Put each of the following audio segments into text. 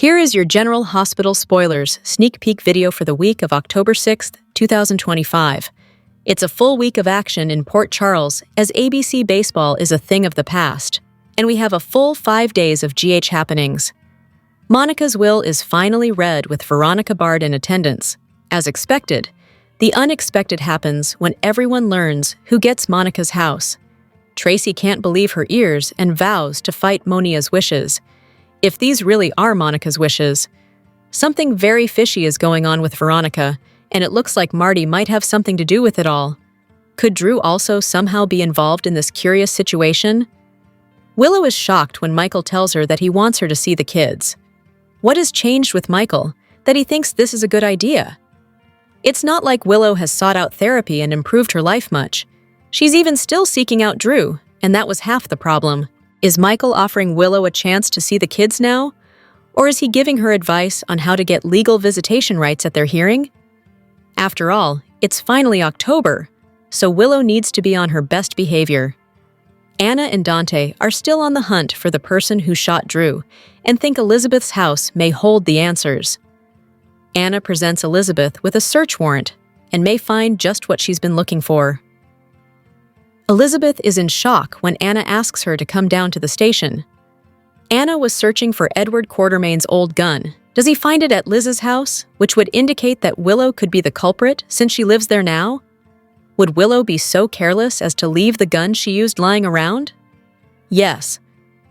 Here is your General Hospital Spoilers sneak peek video for the week of October 6th, 2025. It's a full week of action in Port Charles as ABC baseball is a thing of the past, and we have a full 5 days of GH happenings. Monica's will is finally read with Veronica Bard in attendance. As expected, the unexpected happens when everyone learns who gets Monica's house. Tracy can't believe her ears and vows to fight Monia's wishes. If these really are Monica's wishes, something very fishy is going on with Veronica, and it looks like Marty might have something to do with it all. Could Drew also somehow be involved in this curious situation? Willow is shocked when Michael tells her that he wants her to see the kids. What has changed with Michael that he thinks this is a good idea? It's not like Willow has sought out therapy and improved her life much. She's even still seeking out Drew, and that was half the problem. Is Michael offering Willow a chance to see the kids now? Or is he giving her advice on how to get legal visitation rights at their hearing? After all, it's finally October, so Willow needs to be on her best behavior. Anna and Dante are still on the hunt for the person who shot Drew and think Elizabeth's house may hold the answers. Anna presents Elizabeth with a search warrant and may find just what she's been looking for. Elizabeth is in shock when Anna asks her to come down to the station. Anna was searching for Edward Quartermain's old gun. Does he find it at Liz's house, which would indicate that Willow could be the culprit since she lives there now? Would Willow be so careless as to leave the gun she used lying around? Yes,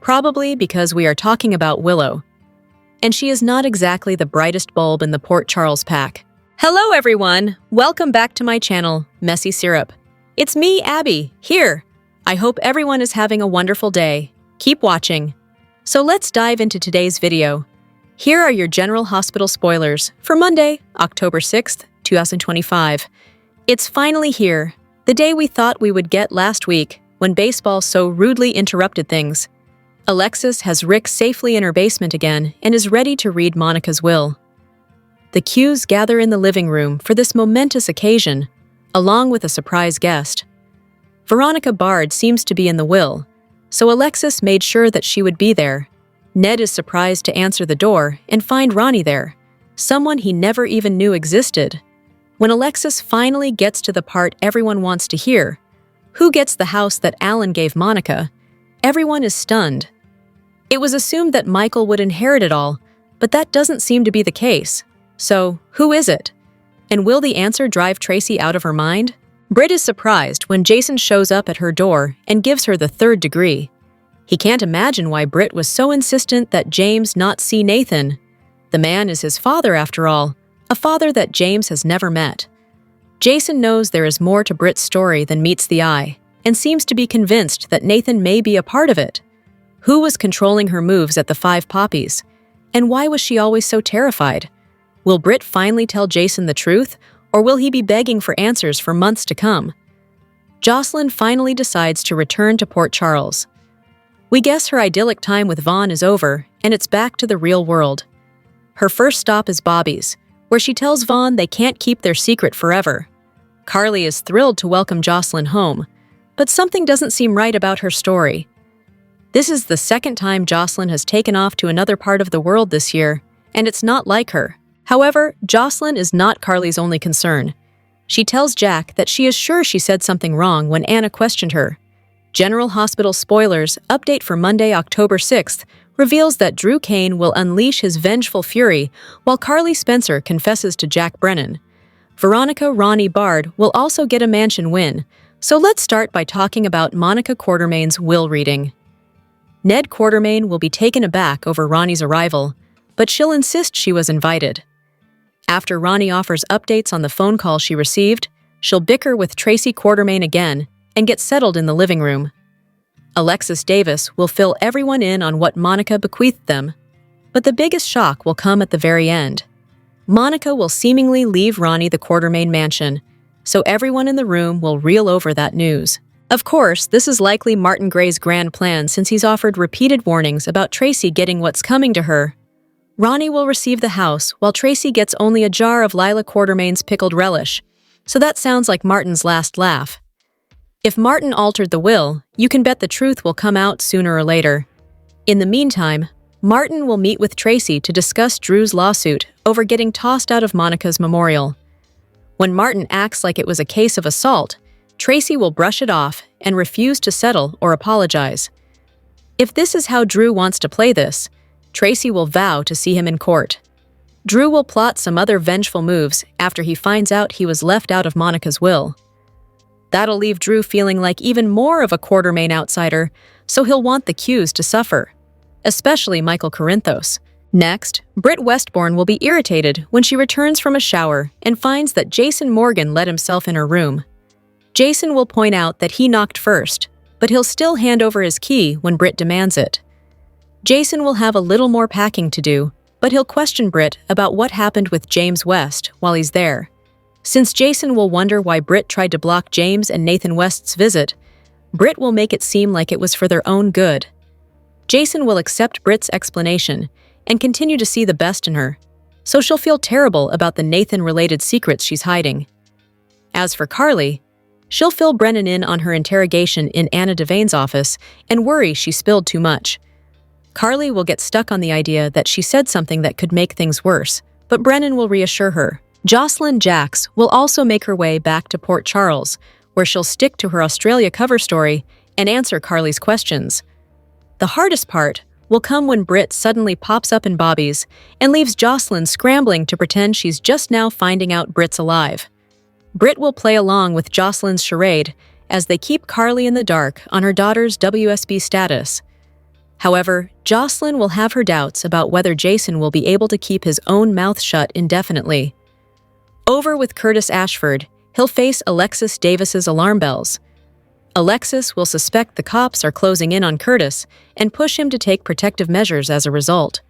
probably because we are talking about Willow. And she is not exactly the brightest bulb in the Port Charles pack. Hello everyone! Welcome back to my channel, Messy Syrup. It's me, Abby, here. I hope everyone is having a wonderful day. Keep watching. So let's dive into today's video. Here are your General Hospital spoilers for Monday, October 6th, 2025. It's finally here, the day we thought we would get last week when baseball so rudely interrupted things. Alexis has Rick safely in her basement again and is ready to read Monica's will. The Qs gather in the living room for this momentous occasion, along with a surprise guest. Veronica Bard seems to be in the will, so Alexis made sure that she would be there. Ned is surprised to answer the door and find Ronnie there, someone he never even knew existed. When Alexis finally gets to the part everyone wants to hear, who gets the house that Alan gave Monica, everyone is stunned. It was assumed that Michael would inherit it all, but that doesn't seem to be the case. So, who is it? And will the answer drive Tracy out of her mind? Britt is surprised when Jason shows up at her door and gives her the 3rd degree. He can't imagine why Britt was so insistent that James not see Nathan. The man is his father after all, a father that James has never met. Jason knows there is more to Britt's story than meets the eye, and seems to be convinced that Nathan may be a part of it. Who was controlling her moves at the 5 Poppies? And why was she always so terrified? Will Britt finally tell Jason the truth, or will he be begging for answers for months to come? Jocelyn finally decides to return to Port Charles. We guess her idyllic time with Vaughn is over, and it's back to the real world. Her first stop is Bobby's, where she tells Vaughn they can't keep their secret forever. Carly is thrilled to welcome Jocelyn home, but something doesn't seem right about her story. This is the 2nd time Jocelyn has taken off to another part of the world this year, and it's not like her. However, Jocelyn is not Carly's only concern. She tells Jack that she is sure she said something wrong when Anna questioned her. General Hospital spoilers update for Monday, October 6th reveals that Drew Kane will unleash his vengeful fury while Carly Spencer confesses to Jack Brennan. Veronica Ronnie Bard will also get a mansion win, so let's start by talking about Monica Quartermain's will reading. Ned Quartermain will be taken aback over Ronnie's arrival, but she'll insist she was invited. After Ronnie offers updates on the phone call she received, she'll bicker with Tracy Quartermain again and get settled in the living room. Alexis Davis will fill everyone in on what Monica bequeathed them, but the biggest shock will come at the very end. Monica will seemingly leave Ronnie the Quartermain mansion, so everyone in the room will reel over that news. Of course, this is likely Martin Gray's grand plan since he's offered repeated warnings about Tracy getting what's coming to her. Ronnie will receive the house, while Tracy gets only a jar of Lila Quartermain's pickled relish, so that sounds like Martin's last laugh. If Martin altered the will, you can bet the truth will come out sooner or later. In the meantime, Martin will meet with Tracy to discuss Drew's lawsuit over getting tossed out of Monica's memorial. When Martin acts like it was a case of assault, Tracy will brush it off and refuse to settle or apologize. If this is how Drew wants to play this, Tracy will vow to see him in court. Drew will plot some other vengeful moves after he finds out he was left out of Monica's will. That'll leave Drew feeling like even more of a Quartermaine outsider, so he'll want the Qs to suffer, especially Michael Corinthos. Next, Britt Westbourne will be irritated when she returns from a shower and finds that Jason Morgan let himself in her room. Jason will point out that he knocked first, but he'll still hand over his key when Britt demands it. Jason will have a little more packing to do, but he'll question Britt about what happened with James West while he's there. Since Jason will wonder why Britt tried to block James and Nathan West's visit, Britt will make it seem like it was for their own good. Jason will accept Britt's explanation and continue to see the best in her, so she'll feel terrible about the Nathan-related secrets she's hiding. As for Carly, she'll fill Brennan in on her interrogation in Anna Devane's office and worry she spilled too much. Carly will get stuck on the idea that she said something that could make things worse, but Brennan will reassure her. Jocelyn Jacks will also make her way back to Port Charles, where she'll stick to her Australia cover story and answer Carly's questions. The hardest part will come when Britt suddenly pops up in Bobby's and leaves Jocelyn scrambling to pretend she's just now finding out Britt's alive. Britt will play along with Jocelyn's charade as they keep Carly in the dark on her daughter's WSB status. However, Jocelyn will have her doubts about whether Jason will be able to keep his own mouth shut indefinitely. Over with Curtis Ashford, he'll face Alexis Davis's alarm bells. Alexis will suspect the cops are closing in on Curtis and push him to take protective measures as a result.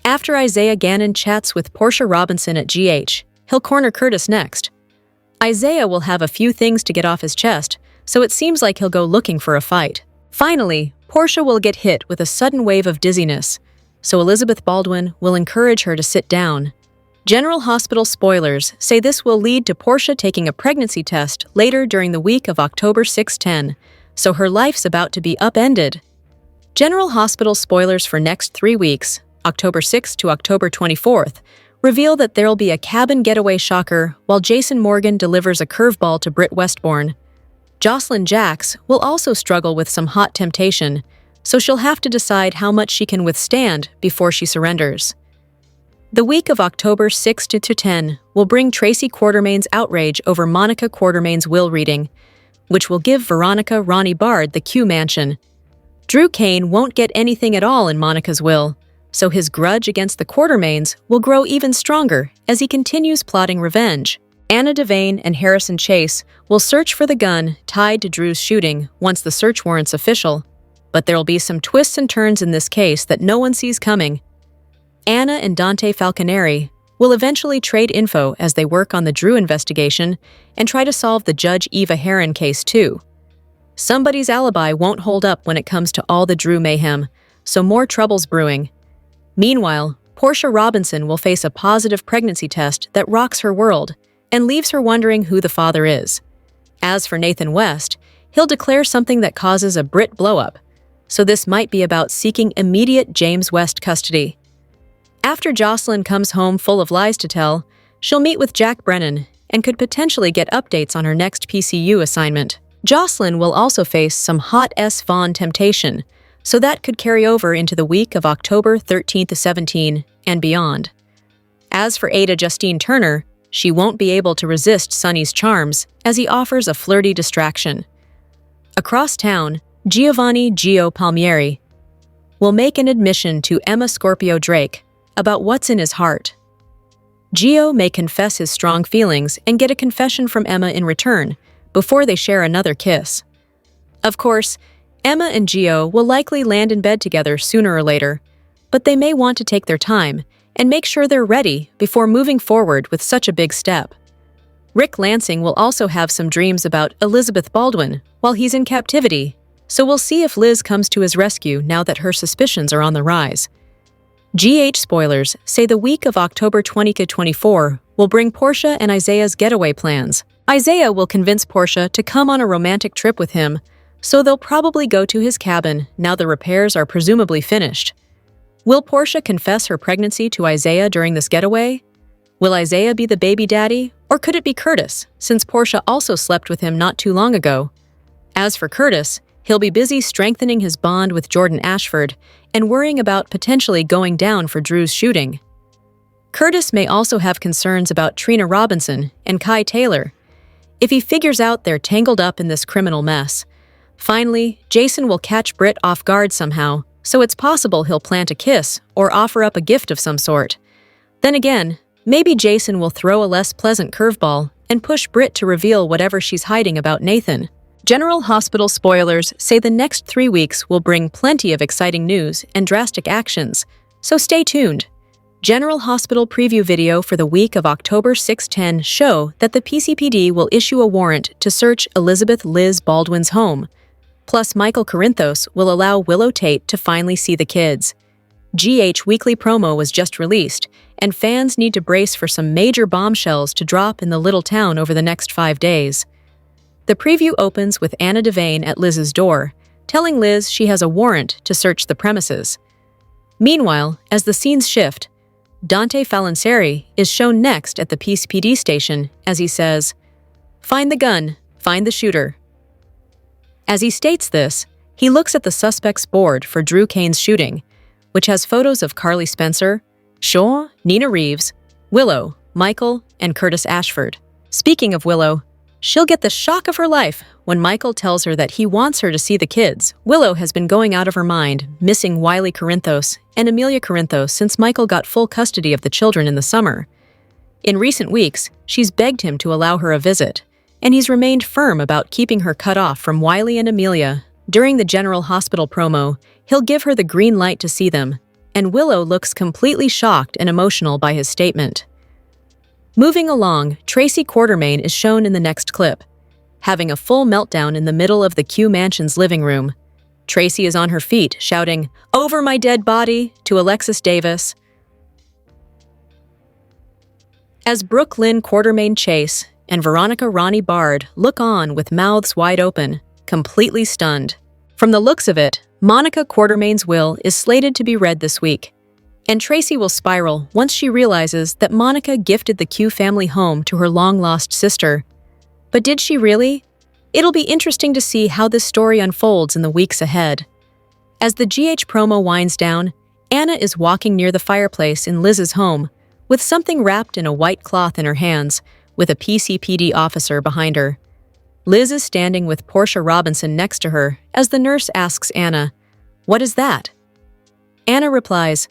After Isaiah Gannon chats with Portia Robinson at GH, he'll corner Curtis next. Isaiah will have a few things to get off his chest, so it seems like he'll go looking for a fight. Finally, Portia will get hit with a sudden wave of dizziness, so Elizabeth Baldwin will encourage her to sit down. General Hospital spoilers say this will lead to Portia taking a pregnancy test later during the week of October 6-10, so her life's about to be upended. General Hospital spoilers for next 3 weeks, October 6th to October 24th, reveal that there'll be a cabin getaway shocker while Jason Morgan delivers a curveball to Britt Westbourne. Jocelyn Jacks will also struggle with some hot temptation, so she'll have to decide how much she can withstand before she surrenders. The week of October 6 to 10 will bring Tracy Quartermaine's outrage over Monica Quartermaine's will reading, which will give Veronica Ronnie Bard the Q mansion. Drew Kane won't get anything at all in Monica's will, so his grudge against the Quartermaines will grow even stronger as he continues plotting revenge. Anna Devane and Harrison Chase will search for the gun tied to Drew's shooting once the search warrant's official, but there'll be some twists and turns in this case that no one sees coming. Anna and Dante Falconeri will eventually trade info as they work on the Drew investigation and try to solve the Judge Eva Heron case too. Somebody's alibi won't hold up when it comes to all the Drew mayhem, so more trouble's brewing. Meanwhile, Portia Robinson will face a positive pregnancy test that rocks her world and leaves her wondering who the father is. As for Nathan West, he'll declare something that causes a Britt blow-up, so this might be about seeking immediate James West custody. After Jocelyn comes home full of lies to tell, she'll meet with Jack Brennan and could potentially get updates on her next PCU assignment. Jocelyn will also face some hot S. Vaughn temptation, so that could carry over into the week of October 13 to 17 and beyond. As for Ada Justine Turner, she won't be able to resist Sonny's charms as he offers a flirty distraction. Across town, Giovanni Gio Palmieri will make an admission to Emma Scorpio Drake about what's in his heart. Gio may confess his strong feelings and get a confession from Emma in return before they share another kiss. Of course, Emma and Gio will likely land in bed together sooner or later, but they may want to take their time and make sure they're ready before moving forward with such a big step. Rick Lansing will also have some dreams about Elizabeth Baldwin while he's in captivity, so we'll see if Liz comes to his rescue now that her suspicions are on the rise. GH spoilers say the week of October 20 to 24 will bring Portia and Isaiah's getaway plans. Isaiah will convince Portia to come on a romantic trip with him, so they'll probably go to his cabin now the repairs are presumably finished. Will Portia confess her pregnancy to Isaiah during this getaway? Will Isaiah be the baby daddy, or could it be Curtis, since Portia also slept with him not too long ago? As for Curtis, he'll be busy strengthening his bond with Jordan Ashford and worrying about potentially going down for Drew's shooting. Curtis may also have concerns about Trina Robinson and Kai Taylor, if he figures out they're tangled up in this criminal mess. Finally, Jason will catch Britt off guard somehow, so it's possible he'll plant a kiss or offer up a gift of some sort. Then again, maybe Jason will throw a less pleasant curveball and push Britt to reveal whatever she's hiding about Nathan. General Hospital spoilers say the next 3 weeks will bring plenty of exciting news and drastic actions, so stay tuned. General Hospital preview video for the week of October 6-10 show that the PCPD will issue a warrant to search Elizabeth Liz Baldwin's home. Plus, Michael Corinthos will allow Willow Tate to finally see the kids. GH Weekly promo was just released, and fans need to brace for some major bombshells to drop in the little town over the next 5 days. The preview opens with Anna Devane at Liz's door, telling Liz she has a warrant to search the premises. Meanwhile, as the scenes shift, Dante Falinseri is shown next at the PCPD station as he says, "Find the gun, find the shooter." As he states this, he looks at the suspects board for Drew Kane's shooting, which has photos of Carly Spencer, Shaw, Nina Reeves, Willow, Michael, and Curtis Ashford. Speaking of Willow, she'll get the shock of her life when Michael tells her that he wants her to see the kids. Willow has been going out of her mind, missing Wiley Corinthos and Amelia Corinthos since Michael got full custody of the children in the summer. In recent weeks, she's begged him to allow her a visit, and he's remained firm about keeping her cut off from Wiley and Amelia. During the General Hospital promo, he'll give her the green light to see them, and Willow looks completely shocked and emotional by his statement. Moving along, Tracy Quartermain is shown in the next clip, having a full meltdown in the middle of the Q Mansion's living room. Tracy is on her feet, shouting, "Over my dead body," to Alexis Davis. As Brooke Lynn Quartermain Chase and Veronica Ronnie Bard look on with mouths wide open, completely stunned. From the looks of it, Monica Quartermain's will is slated to be read this week, and Tracy will spiral once she realizes that Monica gifted the Q family home to her long-lost sister. But did she really? It'll be interesting to see how this story unfolds in the weeks ahead. As the GH promo winds down, Anna is walking near the fireplace in Liz's home, with something wrapped in a white cloth in her hands, with a PCPD officer behind her. Liz is standing with Portia Robinson next to her as the nurse asks Anna, "What is that?" Anna replies,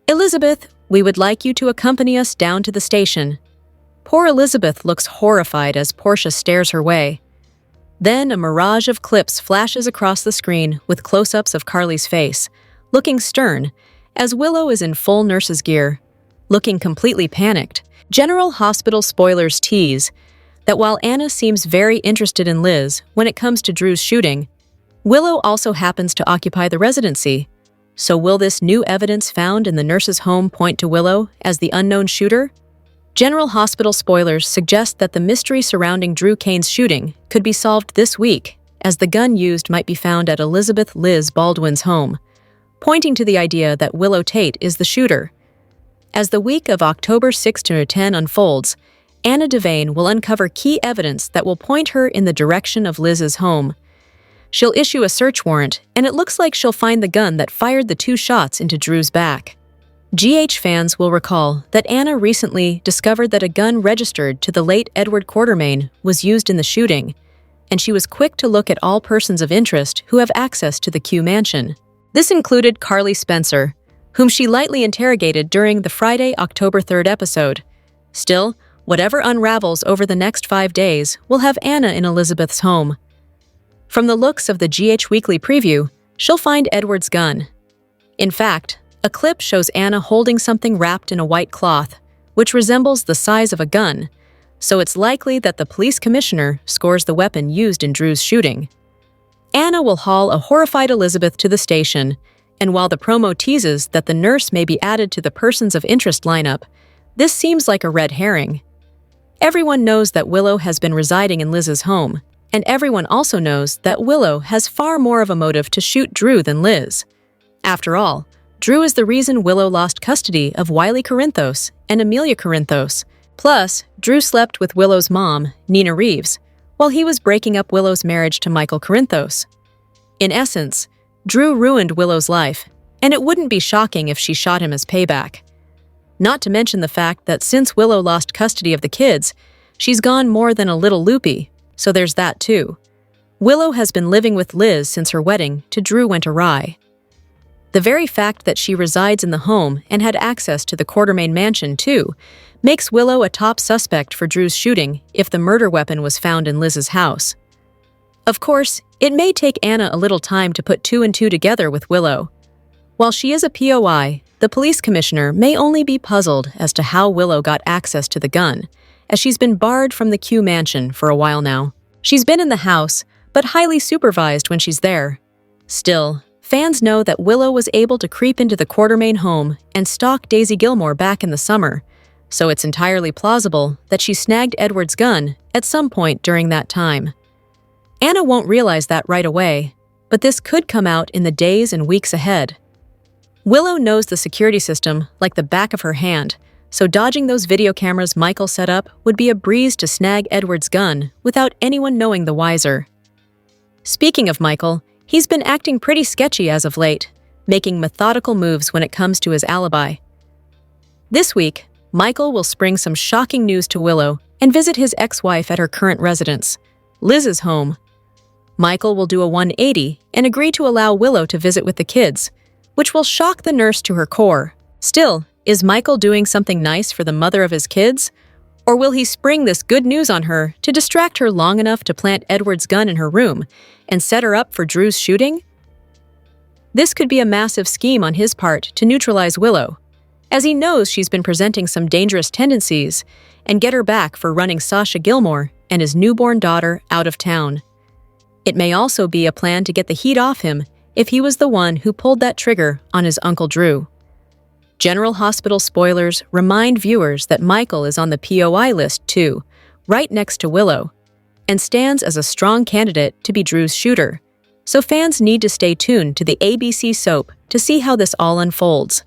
"Elizabeth, we would like you to accompany us down to the station." Poor Elizabeth looks horrified as Portia stares her way. Then a mirage of clips flashes across the screen with close-ups of Carly's face, looking stern, as Willow is in full nurse's gear, looking completely panicked. General Hospital spoilers tease that while Anna seems very interested in Liz when it comes to Drew's shooting, Willow also happens to occupy the residency. So will this new evidence found in the nurse's home point to Willow as the unknown shooter? General Hospital spoilers suggest that the mystery surrounding Drew Kane's shooting could be solved this week, as the gun used might be found at Elizabeth Liz Baldwin's home, pointing to the idea that Willow Tate is the shooter. As the week of October 6-10 unfolds, Anna Devane will uncover key evidence that will point her in the direction of Liz's home. She'll issue a search warrant, and it looks like she'll find the gun that fired the 2 shots into Drew's back. GH fans will recall that Anna recently discovered that a gun registered to the late Edward Quartermain was used in the shooting, and she was quick to look at all persons of interest who have access to the Q Mansion. This included Carly Spencer, whom she lightly interrogated during the Friday, October 3rd episode. Still, whatever unravels over the next 5 days will have Anna in Elizabeth's home. From the looks of the GH Weekly preview, she'll find Edward's gun. In fact, a clip shows Anna holding something wrapped in a white cloth, which resembles the size of a gun, so it's likely that the police commissioner scores the weapon used in Drew's shooting. Anna will haul a horrified Elizabeth to the station, and while the promo teases that the nurse may be added to the persons of interest lineup, this seems like a red herring. Everyone knows that Willow has been residing in Liz's home, and everyone also knows that Willow has far more of a motive to shoot Drew than Liz. After all, Drew is the reason Willow lost custody of Wiley Corinthos and Amelia Corinthos. Plus, Drew slept with Willow's mom, Nina Reeves, while he was breaking up Willow's marriage to Michael Corinthos. In essence, Drew ruined Willow's life, and it wouldn't be shocking if she shot him as payback. Not to mention the fact that since Willow lost custody of the kids, she's gone more than a little loopy, so there's that too. Willow has been living with Liz since her wedding to Drew went awry. The very fact that she resides in the home and had access to the Quartermain mansion, too, makes Willow a top suspect for Drew's shooting if the murder weapon was found in Liz's house. Of course, it may take Anna a little time to put two and two together with Willow. While she is a POI, the police commissioner may only be puzzled as to how Willow got access to the gun, as she's been barred from the Q mansion for a while now. She's been in the house, but highly supervised when she's there. Still, fans know that Willow was able to creep into the Quartermain home and stalk Daisy Gilmore back in the summer, so it's entirely plausible that she snagged Edward's gun at some point during that time. Anna won't realize that right away, but this could come out in the days and weeks ahead. Willow knows the security system like the back of her hand, so dodging those video cameras Michael set up would be a breeze to snag Edward's gun without anyone knowing the wiser. Speaking of Michael, he's been acting pretty sketchy as of late, making methodical moves when it comes to his alibi. This week, Michael will spring some shocking news to Willow and visit his ex-wife at her current residence, Liz's home. Michael will do a 180 and agree to allow Willow to visit with the kids, which will shock the nurse to her core. Still, is Michael doing something nice for the mother of his kids? Or will he spring this good news on her to distract her long enough to plant Edward's gun in her room and set her up for Drew's shooting? This could be a massive scheme on his part to neutralize Willow, as he knows she's been presenting some dangerous tendencies, and get her back for running Sasha Gilmore and his newborn daughter out of town. It may also be a plan to get the heat off him if he was the one who pulled that trigger on his Uncle Drew. General Hospital spoilers remind viewers that Michael is on the POI list too, right next to Willow, and stands as a strong candidate to be Drew's shooter, so fans need to stay tuned to the ABC soap to see how this all unfolds.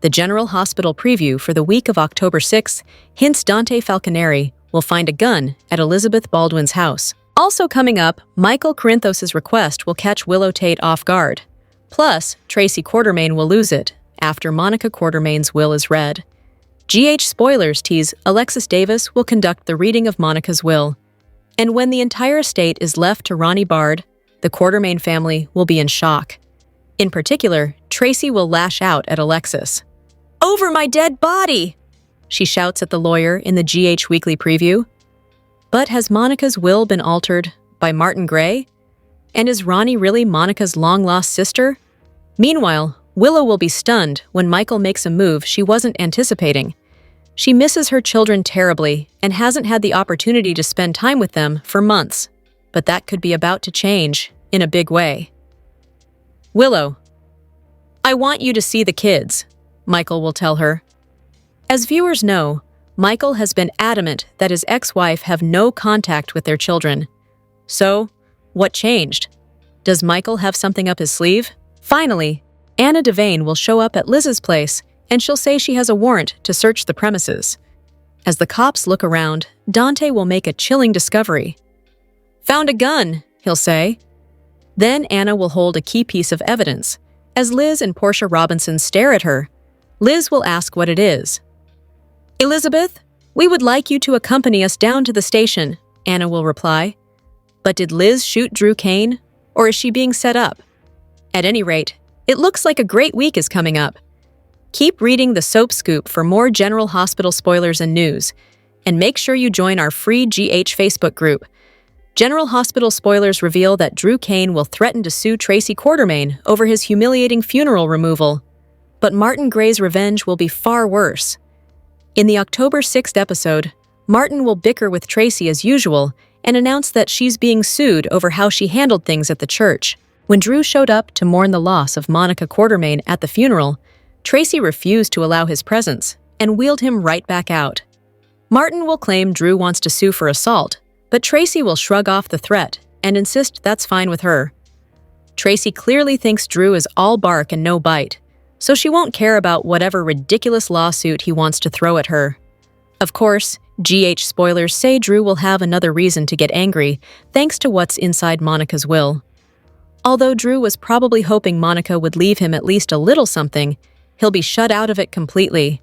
The General Hospital preview for the week of October 6th hints Dante Falconeri will find a gun at Elizabeth Baldwin's house. Also coming up, Michael Corinthos' request will catch Willow Tate off guard. Plus, Tracy Quartermain will lose it after Monica Quartermain's will is read. GH spoilers tease Alexis Davis will conduct the reading of Monica's will. And when the entire estate is left to Ronnie Bard, the Quartermain family will be in shock. In particular, Tracy will lash out at Alexis. "Over my dead body!" she shouts at the lawyer in the GH Weekly preview. But has Monica's will been altered by Martin Gray? And is Ronnie really Monica's long-lost sister? Meanwhile, Willow will be stunned when Michael makes a move she wasn't anticipating. She misses her children terribly and hasn't had the opportunity to spend time with them for months. But that could be about to change in a big way. "Willow, I want you to see the kids," Michael will tell her. As viewers know, Michael has been adamant that his ex-wife have no contact with their children. So, what changed? Does Michael have something up his sleeve? Finally, Anna Devane will show up at Liz's place, and she'll say she has a warrant to search the premises. As the cops look around, Dante will make a chilling discovery. "Found a gun," he'll say. Then Anna will hold a key piece of evidence. As Liz and Portia Robinson stare at her, Liz will ask what it is. "Elizabeth, we would like you to accompany us down to the station," Anna will reply. But did Liz shoot Drew Kane, or is she being set up? At any rate, it looks like a great week is coming up. Keep reading the Soap Scoop for more General Hospital spoilers and news, and make sure you join our free GH Facebook group. General Hospital spoilers reveal that Drew Kane will threaten to sue Tracy Quartermain over his humiliating funeral removal. But Martin Gray's revenge will be far worse. In the October 6th episode, Martin will bicker with Tracy as usual and announce that she's being sued over how she handled things at the church. When Drew showed up to mourn the loss of Monica Quartermain at the funeral, Tracy refused to allow his presence and wheeled him right back out. Martin will claim Drew wants to sue for assault, but Tracy will shrug off the threat and insist that's fine with her. Tracy clearly thinks Drew is all bark and no bite, so she won't care about whatever ridiculous lawsuit he wants to throw at her. Of course, GH spoilers say Drew will have another reason to get angry thanks to what's inside Monica's will. Although Drew was probably hoping Monica would leave him at least a little something, he'll be shut out of it completely.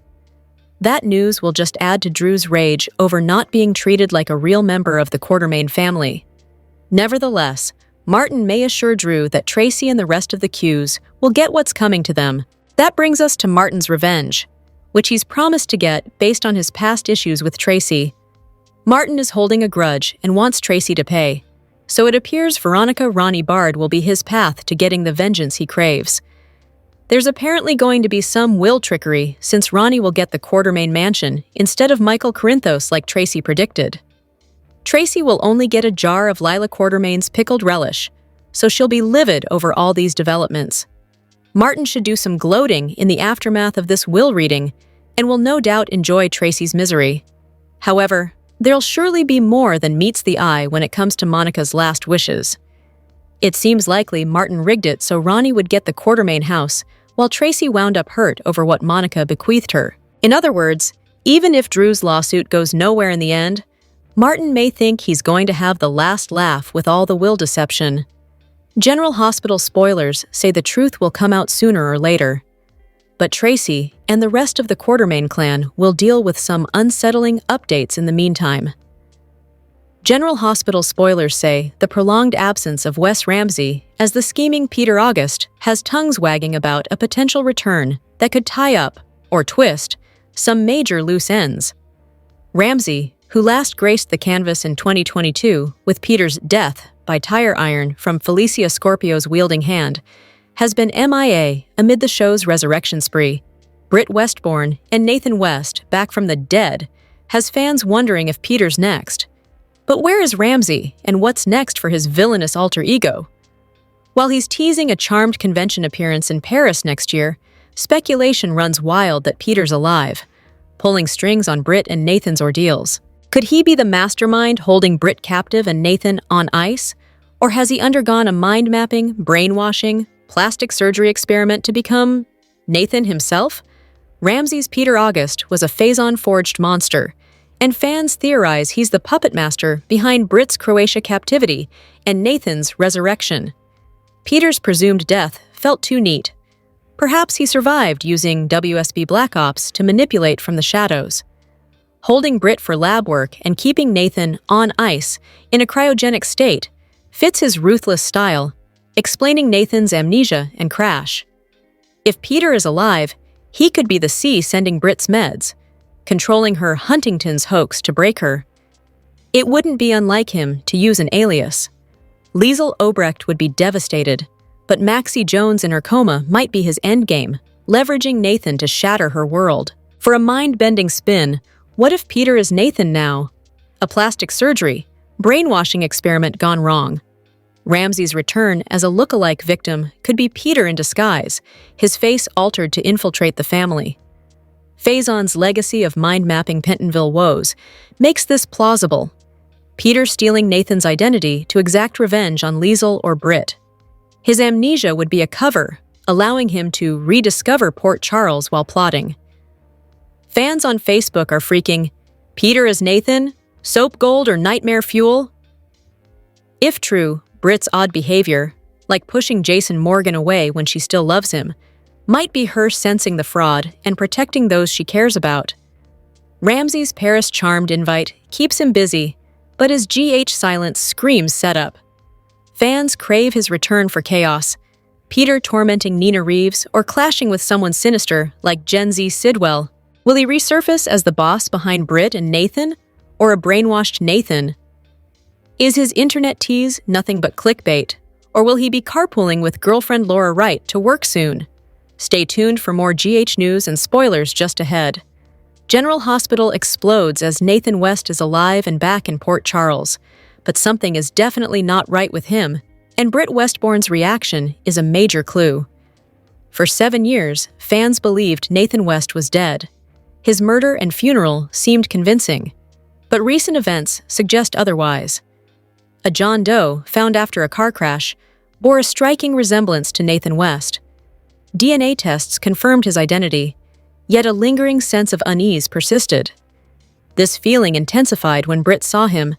That news will just add to Drew's rage over not being treated like a real member of the Quartermain family. Nevertheless, Martin may assure Drew that Tracy and the rest of the Qs will get what's coming to them. That brings us to Martin's revenge, which he's promised to get based on his past issues with Tracy. Martin is holding a grudge and wants Tracy to pay, so it appears Veronica Ronnie Bard will be his path to getting the vengeance he craves. There's apparently going to be some will trickery since Ronnie will get the Quartermain mansion instead of Michael Corinthos like Tracy predicted. Tracy will only get a jar of Lila Quartermain's pickled relish, so she'll be livid over all these developments. Martin should do some gloating in the aftermath of this will reading and will no doubt enjoy Tracy's misery. However, there'll surely be more than meets the eye when it comes to Monica's last wishes. It seems likely Martin rigged it so Ronnie would get the Quartermain house, while Tracy wound up hurt over what Monica bequeathed her. In other words, even if Drew's lawsuit goes nowhere in the end, Martin may think he's going to have the last laugh with all the will deception. General Hospital spoilers say the truth will come out sooner or later. But Tracy and the rest of the Quartermain clan will deal with some unsettling updates in the meantime. General Hospital spoilers say the prolonged absence of Wes Ramsey as the scheming Peter August has tongues wagging about a potential return that could tie up, or twist, some major loose ends. Ramsey, who last graced the canvas in 2022 with Peter's death by tire iron from Felicia Scorpio's wielding hand, has been MIA amid the show's resurrection spree. Britt Westbourne and Nathan West, back from the dead, has fans wondering if Peter's next. But where is Ramsey, and what's next for his villainous alter ego? While he's teasing a charmed convention appearance in Paris next year, speculation runs wild that Peter's alive, pulling strings on Britt and Nathan's ordeals. Could he be the mastermind holding Britt captive and Nathan on ice? Or has he undergone a mind-mapping, brainwashing, plastic surgery experiment to become Nathan himself? Ramsey's Peter August was a Phazon-forged monster, and fans theorize he's the puppet master behind Britt's Croatia captivity and Nathan's resurrection. Peter's presumed death felt too neat. Perhaps he survived using WSB Black Ops to manipulate from the shadows. Holding Britt for lab work and keeping Nathan on ice in a cryogenic state fits his ruthless style, explaining Nathan's amnesia and crash. If Peter is alive, he could be the C sending Britt's meds, controlling her Huntington's hoax to break her. It wouldn't be unlike him to use an alias. Liesl Obrecht would be devastated, but Maxie Jones in her coma might be his endgame, leveraging Nathan to shatter her world. For a mind-bending spin, what if Peter is Nathan now? A plastic surgery, brainwashing experiment gone wrong. Ramsey's return as a look-alike victim could be Peter in disguise, his face altered to infiltrate the family. Phazon's legacy of mind-mapping Pentonville woes makes this plausible. Peter stealing Nathan's identity to exact revenge on Liesl or Britt. His amnesia would be a cover, allowing him to rediscover Port Charles while plotting. Fans on Facebook are freaking, Peter as Nathan? Soap gold or nightmare fuel? If true, Britt's odd behavior, like pushing Jason Morgan away when she still loves him, might be her sensing the fraud and protecting those she cares about. Ramsey's Paris charmed invite keeps him busy, but his GH silence screams setup. Fans crave his return for chaos, Peter tormenting Nina Reeves or clashing with someone sinister like Gen Z Sidwell. Will he resurface as the boss behind Britt and Nathan, or a brainwashed Nathan? Is his internet tease nothing but clickbait, or will he be carpooling with girlfriend Laura Wright to work soon? Stay tuned for more GH news and spoilers just ahead. General Hospital explodes as Nathan West is alive and back in Port Charles, but something is definitely not right with him, and Britt Westbourne's reaction is a major clue. For 7 years, fans believed Nathan West was dead. His murder and funeral seemed convincing, but recent events suggest otherwise. A John Doe, found after a car crash, bore a striking resemblance to Nathan West. DNA tests confirmed his identity, yet a lingering sense of unease persisted. This feeling intensified when Britt saw him.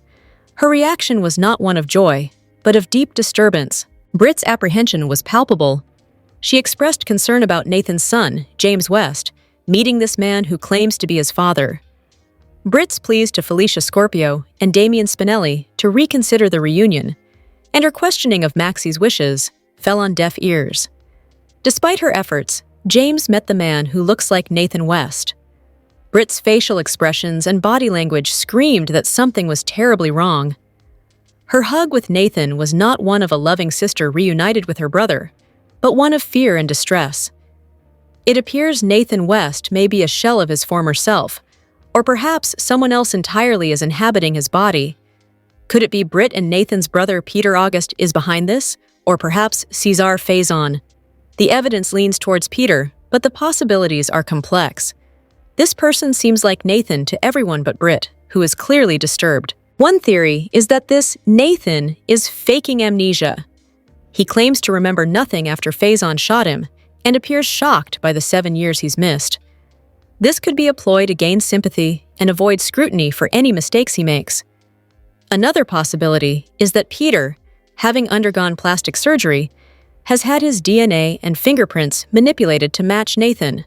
Her reaction was not one of joy, but of deep disturbance. Britt's apprehension was palpable. She expressed concern about Nathan's son, James West, meeting this man who claims to be his father. Britt's pleas to Felicia Scorpio and Damian Spinelli to reconsider the reunion, and her questioning of Maxie's wishes, fell on deaf ears. Despite her efforts, James met the man who looks like Nathan West. Britt's facial expressions and body language screamed that something was terribly wrong. Her hug with Nathan was not one of a loving sister reunited with her brother, but one of fear and distress. It appears Nathan West may be a shell of his former self, or perhaps someone else entirely is inhabiting his body. Could it be Britt and Nathan's brother Peter August is behind this, or perhaps Cesar Faison? The evidence leans towards Peter, but the possibilities are complex. This person seems like Nathan to everyone but Britt, who is clearly disturbed. One theory is that this Nathan is faking amnesia. He claims to remember nothing after Faison shot him, and appears shocked by the 7 years he's missed. This could be a ploy to gain sympathy and avoid scrutiny for any mistakes he makes. Another possibility is that Peter, having undergone plastic surgery, has had his DNA and fingerprints manipulated to match Nathan.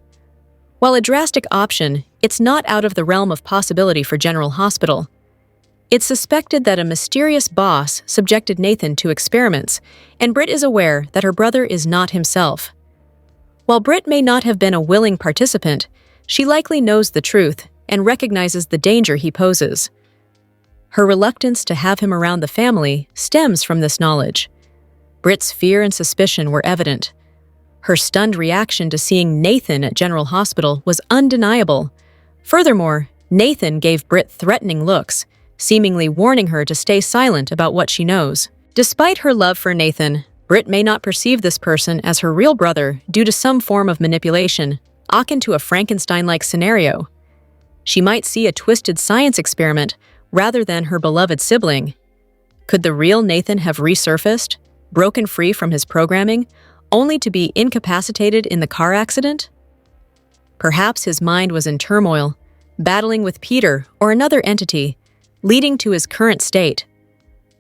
While a drastic option, it's not out of the realm of possibility for General Hospital. It's suspected that a mysterious boss subjected Nathan to experiments, and Britt is aware that her brother is not himself. While Britt may not have been a willing participant, she likely knows the truth and recognizes the danger he poses. Her reluctance to have him around the family stems from this knowledge. Britt's fear and suspicion were evident. Her stunned reaction to seeing Nathan at General Hospital was undeniable. Furthermore, Nathan gave Britt threatening looks, seemingly warning her to stay silent about what she knows. Despite her love for Nathan, Britt may not perceive this person as her real brother due to some form of manipulation, akin to a Frankenstein-like scenario. She might see a twisted science experiment rather than her beloved sibling. Could the real Nathan have resurfaced, broken free from his programming, only to be incapacitated in the car accident? Perhaps his mind was in turmoil, battling with Peter or another entity, leading to his current state.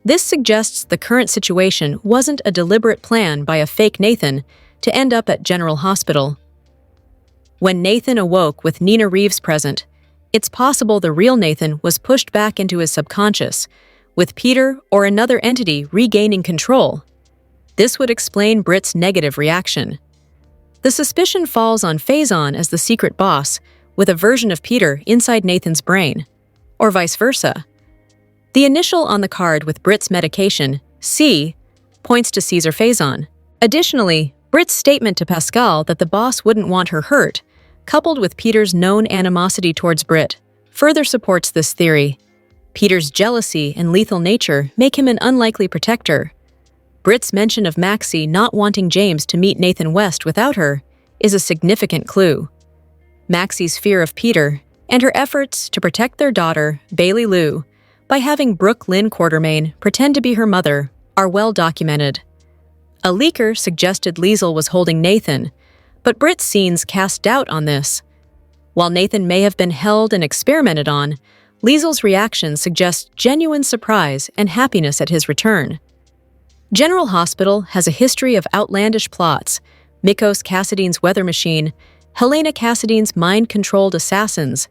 This suggests the current situation wasn't a deliberate plan by a fake Nathan to end up at General Hospital. When Nathan awoke with Nina Reeves present, it's possible the real Nathan was pushed back into his subconscious, with Peter or another entity regaining control. This would explain Britt's negative reaction. The suspicion falls on Faison as the secret boss, with a version of Peter inside Nathan's brain, or vice versa. The initial on the card with Britt's medication, C, points to Cesar Faison. Additionally, Britt's statement to Pascal that the boss wouldn't want her hurt, coupled with Peter's known animosity towards Britt, further supports this theory. Peter's jealousy and lethal nature make him an unlikely protector. Britt's mention of Maxie not wanting James to meet Nathan West without her is a significant clue. Maxie's fear of Peter and her efforts to protect their daughter, Bailey Lou, by having Brooke Lynn Quartermain pretend to be her mother, are well documented. A leaker suggested Liesl was holding Nathan, but Britt's scenes cast doubt on this. While Nathan may have been held and experimented on, Liesl's reaction suggests genuine surprise and happiness at his return. General Hospital has a history of outlandish plots: Mikos Cassidy's weather machine, Helena Cassidy's mind-controlled assassins,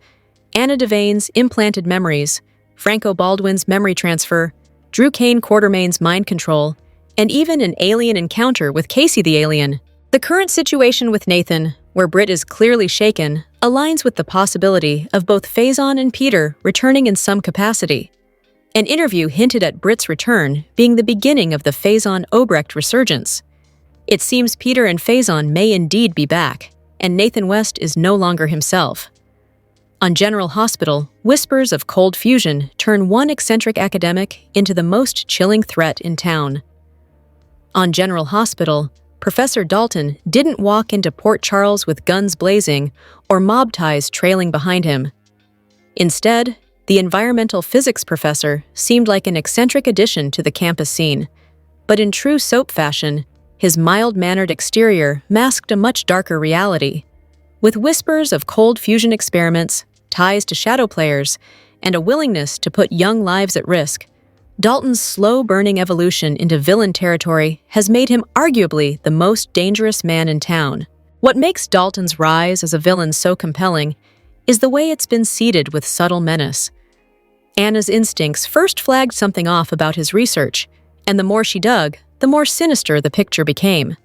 Anna Devane's implanted memories, Franco Baldwin's memory transfer, Drew Kane Quartermain's mind control, and even an alien encounter with Casey the alien. The current situation with Nathan, where Britt is clearly shaken, aligns with the possibility of both Faison and Peter returning in some capacity. An interview hinted at Britt's return being the beginning of the Faison-Obrecht resurgence. It seems Peter and Faison may indeed be back, and Nathan West is no longer himself. On General Hospital, whispers of cold fusion turn one eccentric academic into the most chilling threat in town. On General Hospital, Professor Dalton didn't walk into Port Charles with guns blazing or mob ties trailing behind him. Instead, the environmental physics professor seemed like an eccentric addition to the campus scene, but in true soap fashion, his mild-mannered exterior masked a much darker reality. With whispers of cold fusion experiments, ties to shadow players, and a willingness to put young lives at risk, Dalton's slow-burning evolution into villain territory has made him arguably the most dangerous man in town. What makes Dalton's rise as a villain so compelling is the way it's been seeded with subtle menace. Anna's instincts first flagged something off about his research, and the more she dug, the more sinister the picture became.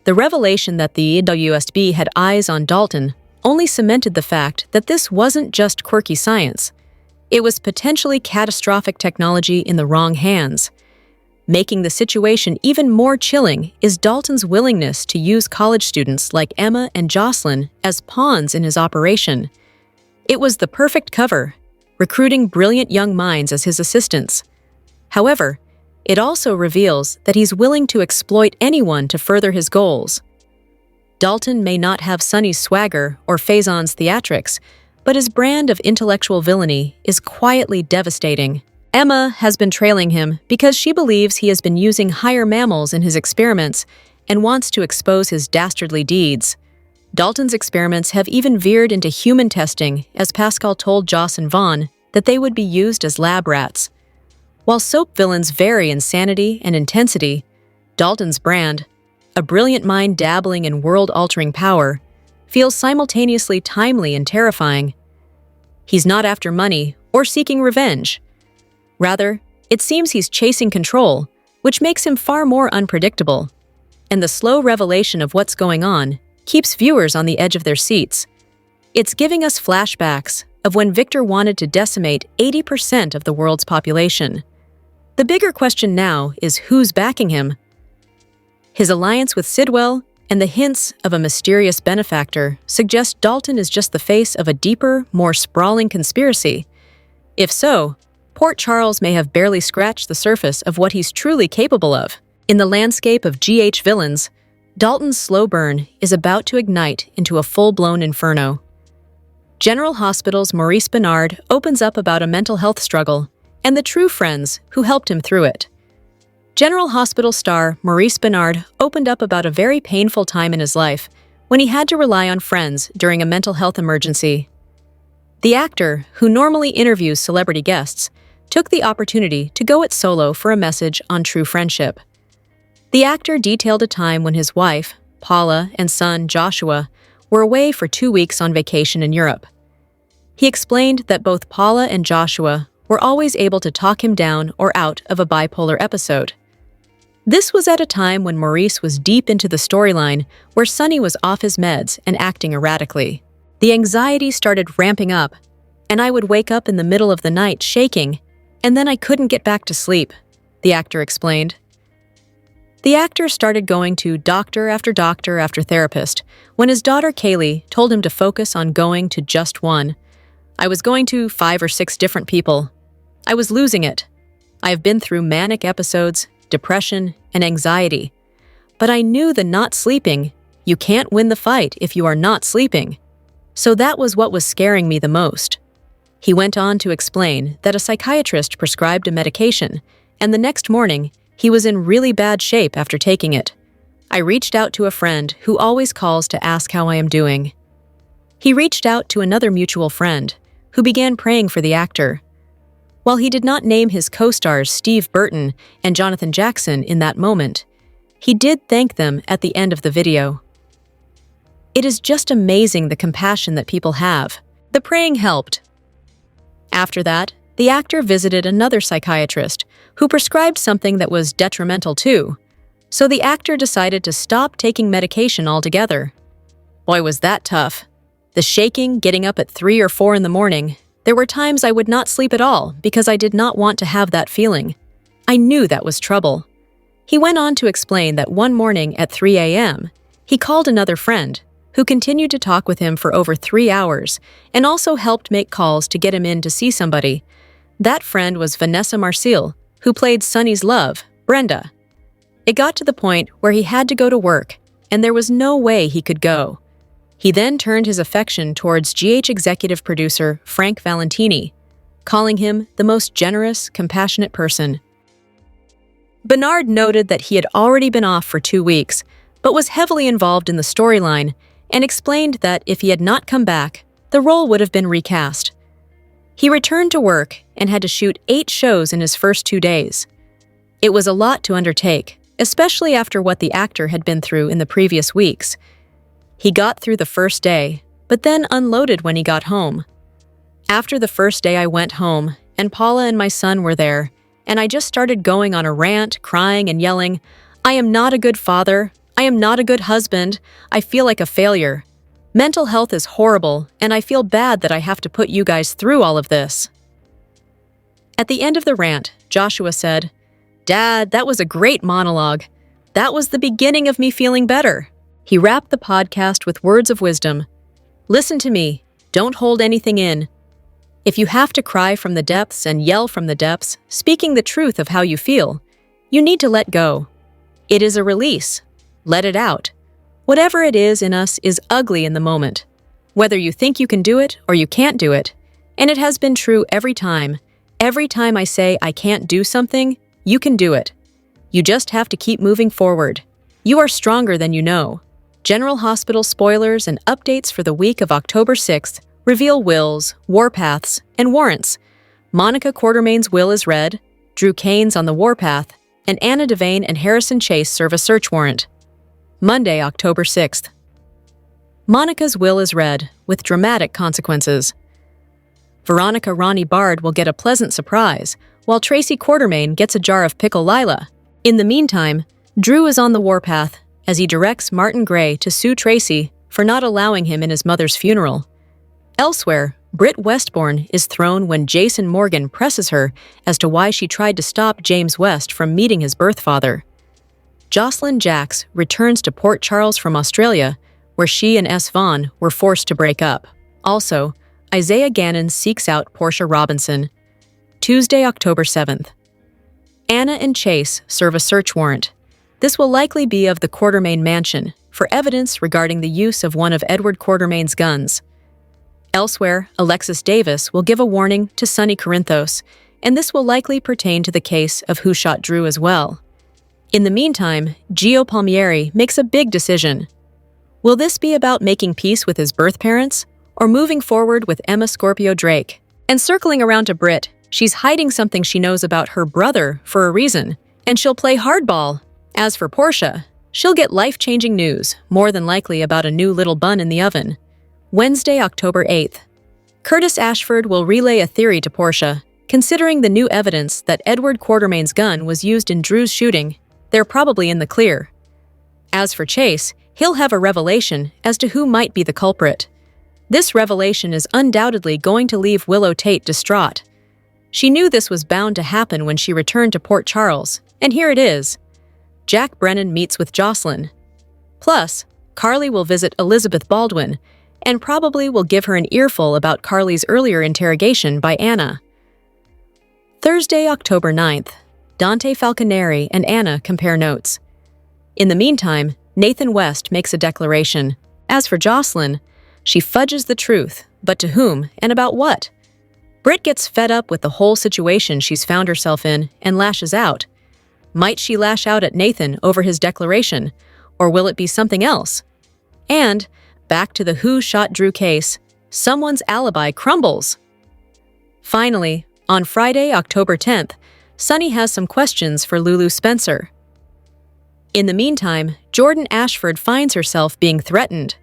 The revelation that the WSB had eyes on Dalton only cemented the fact that this wasn't just quirky science. It was potentially catastrophic technology in the wrong hands. Making the situation even more chilling is Dalton's willingness to use college students like Emma and Jocelyn as pawns in his operation. It was the perfect cover, recruiting brilliant young minds as his assistants. However, it also reveals that he's willing to exploit anyone to further his goals. Dalton may not have Sonny's swagger or Faison's theatrics, but his brand of intellectual villainy is quietly devastating. Emma has been trailing him because she believes he has been using higher mammals in his experiments and wants to expose his dastardly deeds. Dalton's experiments have even veered into human testing, as Pascal told Joss and Vaughn that they would be used as lab rats. While soap villains vary in sanity and intensity, Dalton's brand, a brilliant mind dabbling in world-altering power, feels simultaneously timely and terrifying. He's not after money or seeking revenge. Rather, it seems he's chasing control, which makes him far more unpredictable. And the slow revelation of what's going on keeps viewers on the edge of their seats. It's giving us flashbacks of when Victor wanted to decimate 80% of the world's population. The bigger question now is who's backing him. His alliance with Sidwell and the hints of a mysterious benefactor suggest Dalton is just the face of a deeper, more sprawling conspiracy. If so, Port Charles may have barely scratched the surface of what he's truly capable of. In the landscape of GH villains, Dalton's slow burn is about to ignite into a full-blown inferno. General Hospital's Maurice Bernard opens up about a mental health struggle and the true friends who helped him through it. General Hospital star Maurice Bernard opened up about a very painful time in his life when he had to rely on friends during a mental health emergency. The actor, who normally interviews celebrity guests, took the opportunity to go it solo for a message on true friendship. The actor detailed a time when his wife, Paula, and son, Joshua, were away for 2 weeks on vacation in Europe. He explained that both Paula and Joshua were always able to talk him down or out of a bipolar episode. This was at a time when Maurice was deep into the storyline where Sonny was off his meds and acting erratically. The anxiety started ramping up, and I would wake up in the middle of the night shaking, and then I couldn't get back to sleep, the actor explained. The actor started going to doctor after therapist when his daughter Kaylee told him to focus on going to just one. I was going to 5 or 6 different people. I was losing it. I have been through manic episodes, depression, and anxiety. But I knew the not sleeping, you can't win the fight if you are not sleeping. So that was what was scaring me the most. He went on to explain that a psychiatrist prescribed a medication, and the next morning, he was in really bad shape after taking it. I reached out to a friend who always calls to ask how I am doing. He reached out to another mutual friend, who began praying for the actor. While he did not name his co-stars Steve Burton and Jonathan Jackson in that moment, he did thank them at the end of the video. It is just amazing the compassion that people have. The praying helped. After that, the actor visited another psychiatrist who prescribed something that was detrimental too, so the actor decided to stop taking medication altogether. Boy, was that tough. The shaking, getting up at 3 or 4 in the morning. There were times I would not sleep at all because I did not want to have that feeling. I knew that was trouble. He went on to explain that one morning at 3 a.m., he called another friend, who continued to talk with him for over 3 hours and also helped make calls to get him in to see somebody. That friend was Vanessa Marcille, who played Sonny's love, Brenda. It got to the point where he had to go to work, and there was no way he could go. He then turned his affection towards GH executive producer Frank Valentini, calling him the most generous, compassionate person. Bernard noted that he had already been off for 2 weeks, but was heavily involved in the storyline and explained that if he had not come back, the role would have been recast. He returned to work and had to shoot 8 shows in his first 2 days. It was a lot to undertake, especially after what the actor had been through in the previous weeks. He got through the first day, but then unloaded when he got home. After the first day I went home, and Paula and my son were there, and I just started going on a rant, crying and yelling, "I am not a good father. I am not a good husband. I feel like a failure. Mental health is horrible, and I feel bad that I have to put you guys through all of this." At the end of the rant, Joshua said, "Dad, that was a great monologue. That was the beginning of me feeling better." He wrapped the podcast with words of wisdom. "Listen to me. Don't hold anything in. If you have to cry from the depths and yell from the depths, speaking the truth of how you feel, you need to let go. It is a release. Let it out. Whatever it is in us is ugly in the moment, whether you think you can do it or you can't do it. And it has been true every time. Every time I say I can't do something, you can do it. You just have to keep moving forward. You are stronger than you know." General Hospital spoilers and updates for the week of October 6th reveal wills, warpaths, and warrants. Monica Quartermain's will is read, Drew Kane's on the warpath, and Anna Devane and Harrison Chase serve a search warrant. Monday, October 6th. Monica's will is read, with dramatic consequences. Veronica Ronnie Bard will get a pleasant surprise, while Tracy Quartermain gets a jar of pickle Lila. In the meantime, Drew is on the warpath as he directs Martin Gray to sue Tracy for not allowing him in his mother's funeral. Elsewhere, Britt Westbourne is thrown when Jason Morgan presses her as to why she tried to stop James West from meeting his birth father. Jocelyn Jacks returns to Port Charles from Australia, where she and S. Vaughn were forced to break up. Also, Isaiah Gannon seeks out Portia Robinson. Tuesday, October 7th. Anna and Chase serve a search warrant. This will likely be of the Quartermain mansion for evidence regarding the use of one of Edward Quartermain's guns. Elsewhere, Alexis Davis will give a warning to Sonny Corinthos, and this will likely pertain to the case of who shot Drew as well. In the meantime, Gio Palmieri makes a big decision. Will this be about making peace with his birth parents, or moving forward with Emma Scorpio Drake? And circling around to Britt, she's hiding something she knows about her brother for a reason, and she'll play hardball. As for Portia, she'll get life-changing news, more than likely about a new little bun in the oven. Wednesday, October 8th. Curtis Ashford will relay a theory to Portia. Considering the new evidence that Edward Quartermain's gun was used in Drew's shooting, they're probably in the clear. As for Chase, he'll have a revelation as to who might be the culprit. This revelation is undoubtedly going to leave Willow Tate distraught. She knew this was bound to happen when she returned to Port Charles, and here it is. Jack Brennan meets with Jocelyn. Plus, Carly will visit Elizabeth Baldwin, and probably will give her an earful about Carly's earlier interrogation by Anna. Thursday, October 9th. Dante Falconeri and Anna compare notes. In the meantime, Nathan West makes a declaration. As for Jocelyn, she fudges the truth, but to whom and about what? Britt gets fed up with the whole situation she's found herself in and lashes out. Might she lash out at Nathan over his declaration, or will it be something else? And, back to the who shot Drew case, someone's alibi crumbles. Finally, on Friday, October 10th, Sonny has some questions for Lulu Spencer. In the meantime, Jordan Ashford finds herself being threatened.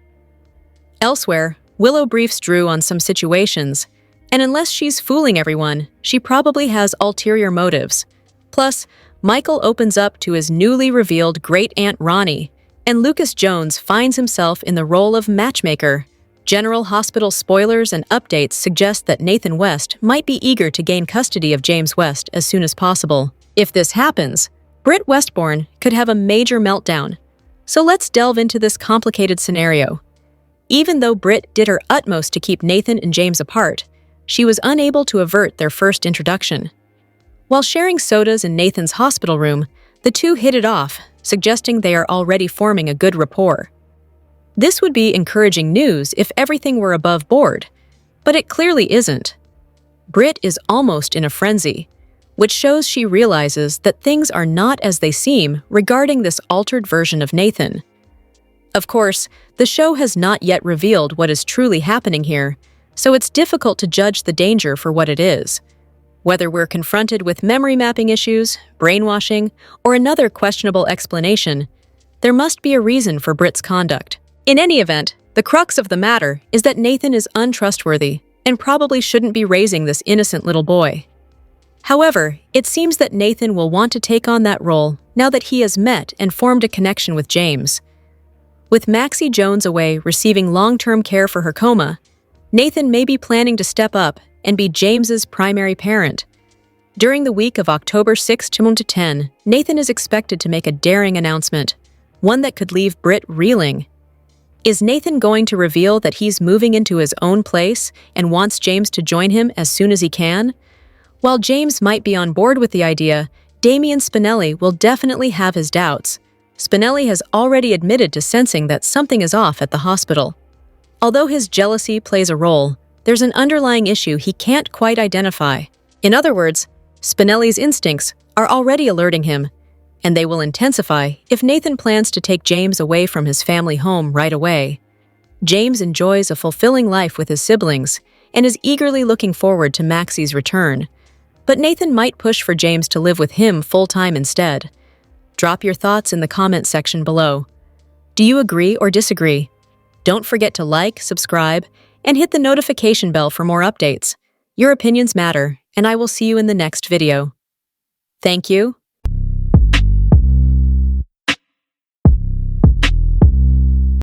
Elsewhere, Willow briefs Drew on some situations, and unless she's fooling everyone, she probably has ulterior motives. Plus, Michael opens up to his newly revealed great-aunt Ronnie, and Lucas Jones finds himself in the role of matchmaker. General Hospital spoilers and updates suggest that Nathan West might be eager to gain custody of James West as soon as possible. If this happens, Britt Westbourne could have a major meltdown. So let's delve into this complicated scenario. Even though Britt did her utmost to keep Nathan and James apart, she was unable to avert their first introduction. While sharing sodas in Nathan's hospital room, the two hit it off, suggesting they are already forming a good rapport. This would be encouraging news if everything were above board, but it clearly isn't. Britt is almost in a frenzy. which shows she realizes that things are not as they seem regarding this altered version of Nathan. Of course, the show has not yet revealed what is truly happening here, so it's difficult to judge the danger for what it is. Whether we're confronted with memory mapping issues, brainwashing, or another questionable explanation, there must be a reason for Britt's conduct. In any event, the crux of the matter is that Nathan is untrustworthy and probably shouldn't be raising this innocent little boy. However, it seems that Nathan will want to take on that role now that he has met and formed a connection with James. With Maxie Jones away receiving long-term care for her coma, Nathan may be planning to step up and be James's primary parent. During the week of October 6 to 10, Nathan is expected to make a daring announcement, one that could leave Britt reeling. Is Nathan going to reveal that he's moving into his own place and wants James to join him as soon as he can? While James might be on board with the idea, Damian Spinelli will definitely have his doubts. Spinelli has already admitted to sensing that something is off at the hospital. Although his jealousy plays a role, there's an underlying issue he can't quite identify. In other words, Spinelli's instincts are already alerting him, and they will intensify if Nathan plans to take James away from his family home right away. James enjoys a fulfilling life with his siblings and is eagerly looking forward to Maxie's return. But Nathan might push for James to live with him full-time instead. Drop your thoughts in the comment section below. Do you agree or disagree? Don't forget to like, subscribe, and hit the notification bell for more updates. Your opinions matter, and I will see you in the next video. Thank you.